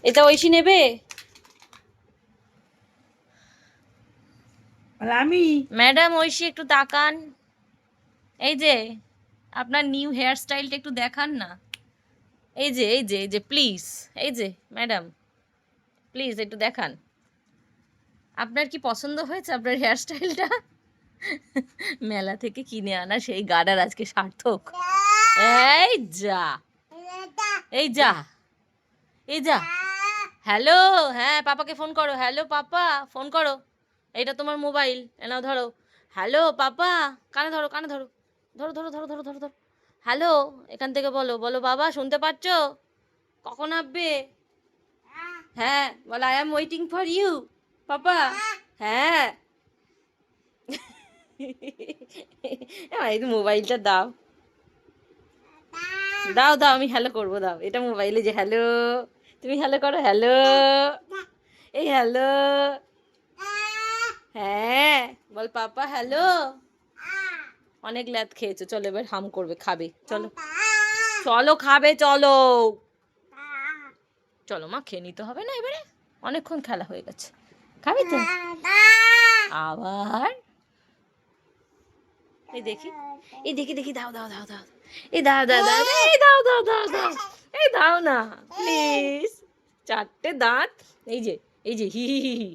এটা ঐশী নেবে? আমি ম্যাডাম ঐশী একটু তাকান। এই যে আপনার নিউ হেয়ার স্টাইলটা একটু দেখান না। এই যে এই যে এই যে প্লিজ, এই যে ম্যাডাম প্লিজ একটু দেখান। আপনার কি পছন্দ হয়েছে আপনার হেয়ার স্টাইলটা? মেলা থেকে কিনে আনা সেই গার্ডার আজকে সার্থক। এই যা, এই যা, এই যা। হ্যালো, হ্যাঁ পাপাকে ফোন করো। হ্যালো পাপা, ফোন করো। এইটা তোমার মোবাইল, এনাও ধরো। হ্যালো পাপা, কানে ধরো, কানে ধরো, ধরো ধরো ধরো ধরো ধরো ধরো। হ্যালো, এখান থেকে বলো, বলো বাবা শুনতে পাচ্ছ? কখন আসবে? হ্যাঁ বলো, I am waiting for you papa. হ্যাঁ। এই মোবাইলটা দাও, দাও দাও, আমি হ্যালো করবো, দাও এটা মোবাইলে যে হ্যালো। তুমি হ্যালো করো, হ্যালো। এই হ্যালো। হ্যাঁ বল পাপা হ্যালো। অনেক ল্যাদ খেয়েছো, চলো এবার হাম করবে, খাবে, চলো চলো খাবে, চলো চলো মা, খেয়ে নিতে হবে না এবারে, অনেকক্ষণ খেলা হয়ে গেছে, খাবে তো আবার। এই দেখি, এই দেখি দেখি, দাও দাও দাও দাও, এই দাও দাও দাও, এই দাও দাও দাও দাও, এই দাও না প্লিজ। চারটে দাঁত, এই যে, এই যে হি হি হি হি,